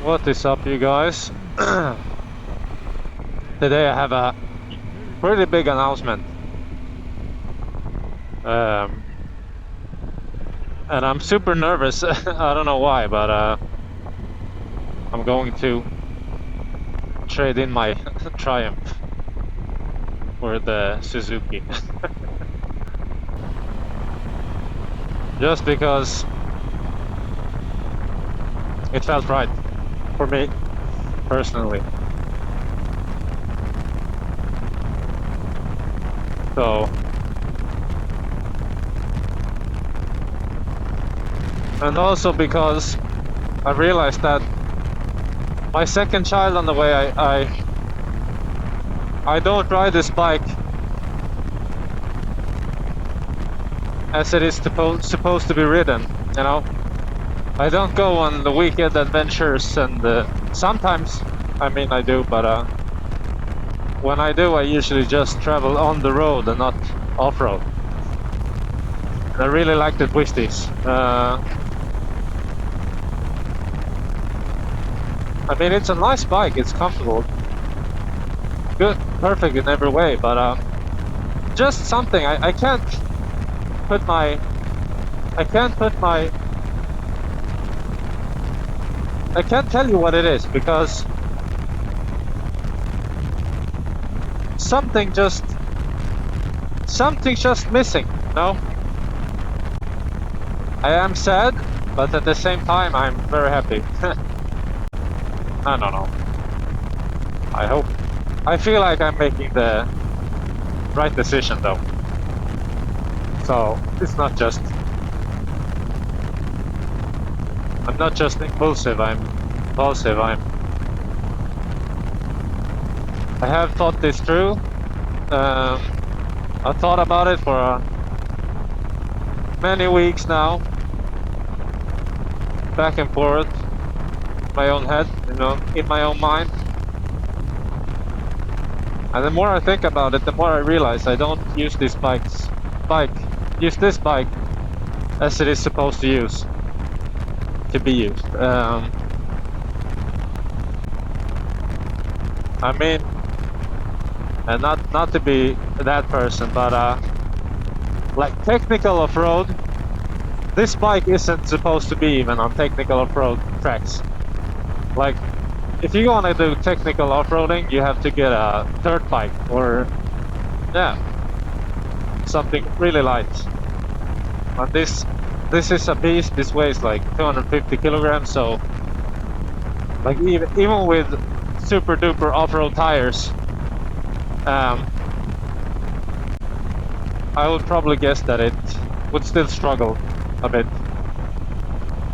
What is up, you guys? Today I have a pretty big announcement. Um, and I'm super nervous. I don't know why, but I'm going to trade in my Triumph for the Suzuki. Just because it felt right for me, personally. So, and also because I realized that my second child on the way, I don't ride this bike as it is supposed to be ridden, you know? I don't go on the weekend adventures, and sometimes, I mean I do, but when I do, I usually just travel on the road and not off-road. I really like the twisties. I mean, it's a nice bike, it's comfortable, good, perfect in every way, but just something, I can't put my, I can't tell you what it is, because something's just missing, no? I am sad, but at the same time I'm very happy. I don't know. I feel like I'm making the right decision though. So it's not just, I'm not just impulsive, I'm impulsive. I have thought this through. I thought about it for many weeks now, back and forth, my own head, you know, in my own mind. And the more I think about it, the more I realize I don't use this bike as it is supposed to be used. I mean, and not to be that person, but like technical off-road, this bike isn't supposed to be even on technical off-road tracks. Like, if you want to do technical off-roading, you have to get a dirt bike or, yeah, something really light. But this is a beast. This weighs like 250 kilograms, so like even with super duper off-road tires, I would probably guess that it would still struggle a bit.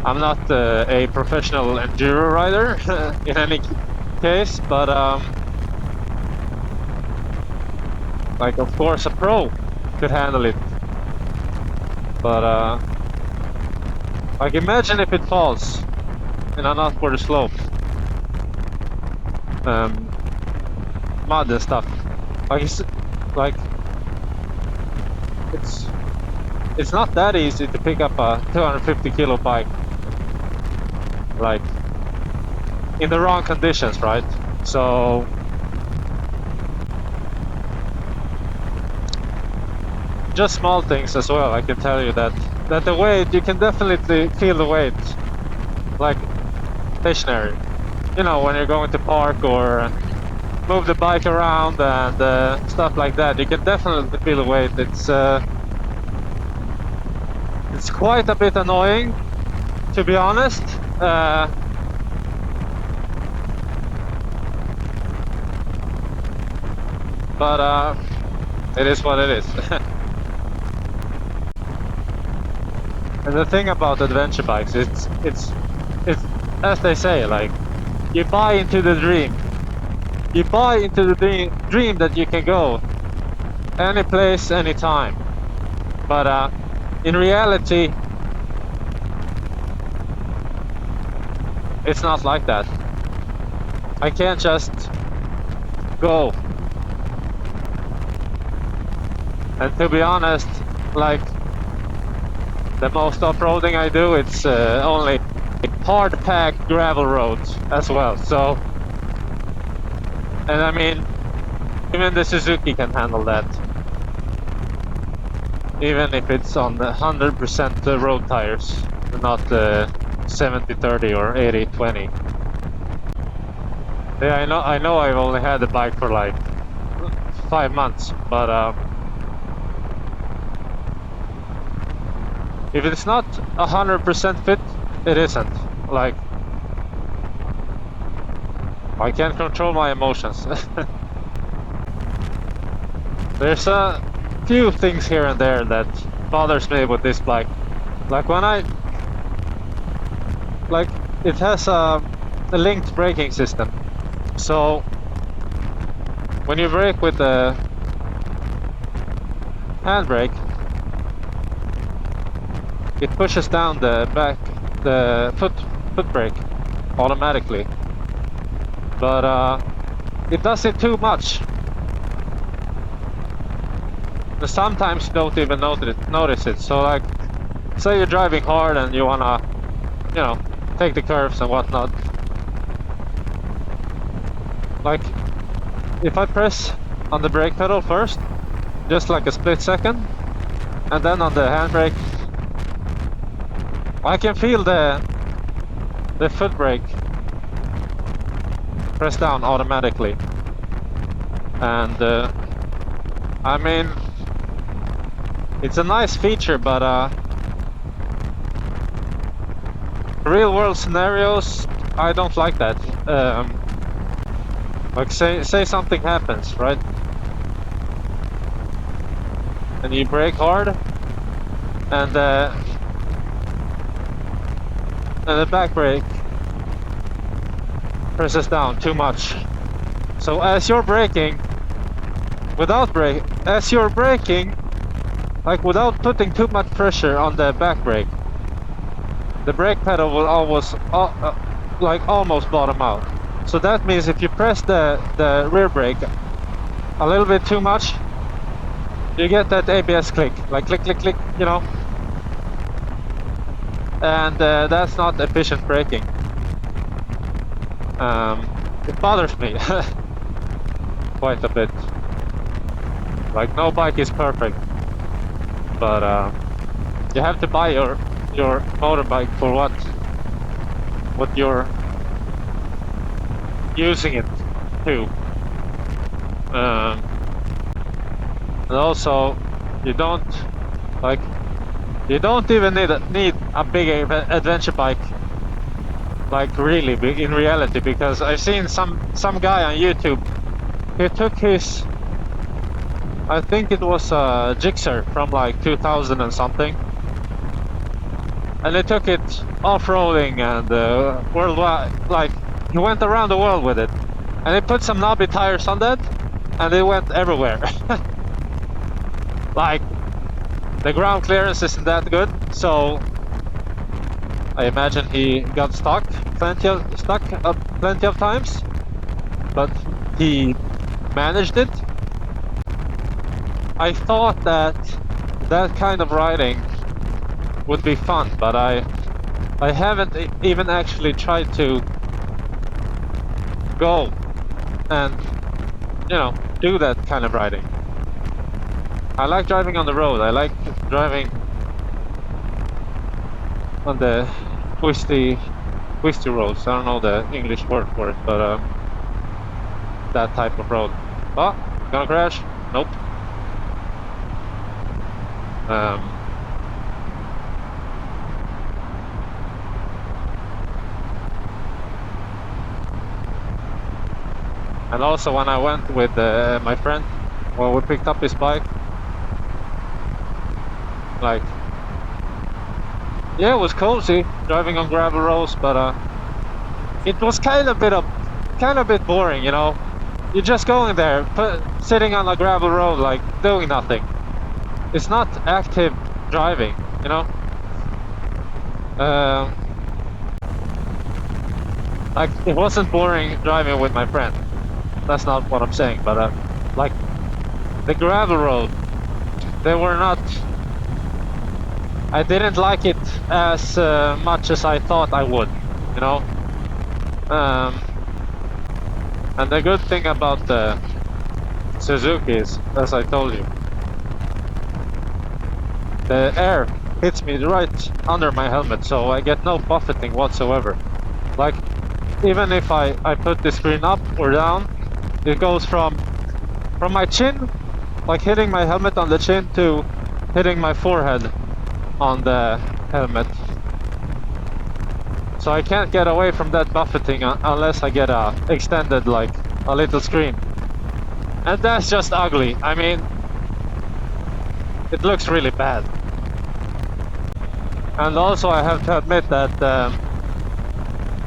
I'm not a professional enduro rider in any case, but like, of course a pro could handle it. But like, imagine if it falls in an upward slope, mud and stuff. Like it's not that easy to pick up a 250 kilo bike, like, in the wrong conditions, right? So just small things as well. I can tell you that the weight, you can definitely feel the weight, like stationary. You know, when you're going to park or move the bike around and stuff like that, you can definitely feel the weight. It's quite a bit annoying, to be honest. But it is what it is. And the thing about adventure bikes, it's as they say, like, you buy into the dream. You buy into the dream that you can go any place, anytime. But in reality, it's not like that. I can't just go. And to be honest, like, the most off-roading I do, it's only hard-packed gravel roads as well. So, and I mean, even the Suzuki can handle that. Even if it's on the 100% road tires, not 70-30 or 80-20. Yeah, I know I've only had the bike for like 5 months, but if it's not 100% fit, it isn't. Like, I can't control my emotions. There's a few things here and there that bothers me with this bike. Like when it has a linked braking system. So when you brake with the handbrake, it pushes down the foot brake automatically. But it does it too much. Sometimes you don't even notice it. So like, say you're driving hard and you wanna, you know, take the curves and whatnot. Like, if I press on the brake pedal first, just like a split second, and then on the handbrake, I can feel the foot brake press down automatically. And I mean, it's a nice feature, but real world scenarios, I don't like that. Like say something happens, right? And you brake hard, and the back brake presses down too much. So as you're braking, like without putting too much pressure on the back brake, the brake pedal will always almost bottom out. So that means if you press the rear brake a little bit too much, you get that ABS click, like click, click, click, you know. And that's not efficient braking. It bothers me quite a bit. Like, no bike is perfect, but you have to buy your motorbike for what you're using it to. And also, you don't even need a big adventure bike, like really in reality, because I've seen some guy on YouTube. He took his, I think it was a Gixxer from like 2000 and something, and they took it off-roading and worldwide. Like, he went around the world with it, and they put some knobby tires on that, and they went everywhere. Like, the ground clearance isn't that good, so I imagine he got stuck plenty of times, but he managed it. I thought that kind of riding would be fun, but I haven't even actually tried to go and, you know, do that kind of riding. I like driving on the road. I like driving on the twisty roads. I don't know the English word for it, but that type of road. Oh, gonna crash? Nope. And also when I went with my friend, when we picked up his bike, like, yeah, it was cozy driving on gravel roads, but it was kind of a bit boring, you know. You're just going there, sitting on a gravel road, like doing nothing. It's not active driving, you know. Like, it wasn't boring driving with my friend. That's not what I'm saying, but like the gravel road, they were not I didn't like it as much as I thought I would, you know. And the good thing about the Suzuki is, as I told you, the air hits me right under my helmet, so I get no buffeting whatsoever. Like, even if I put the screen up or down, it goes from my chin, like hitting my helmet on the chin, to hitting my forehead on the helmet. So I can't get away from that buffeting unless I get a extended, like, a little screen. And that's just ugly. I mean, it looks really bad. And also I have to admit that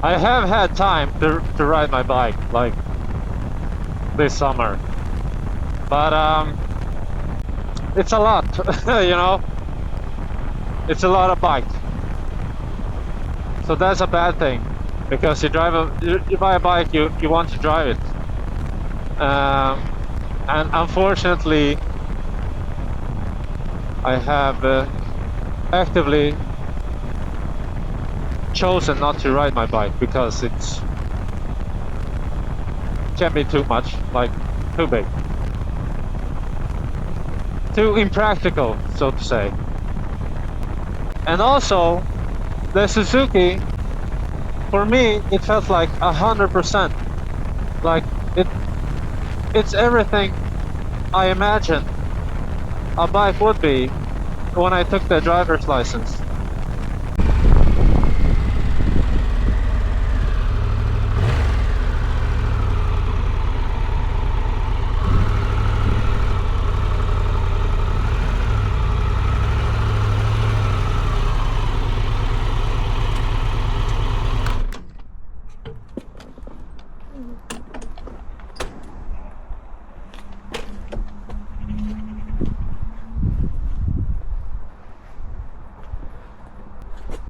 I have had time to ride my bike, like, this summer. But it's a lot, you know? It's a lot of bike. So that's a bad thing, because you buy a bike, you want to drive it. And unfortunately, I have actively chosen not to ride my bike because it can be too much, like too big. Too impractical, so to say. And also, the Suzuki, for me, it felt like 100%. Like, it's everything I imagined a bike would be when I took the driver's license.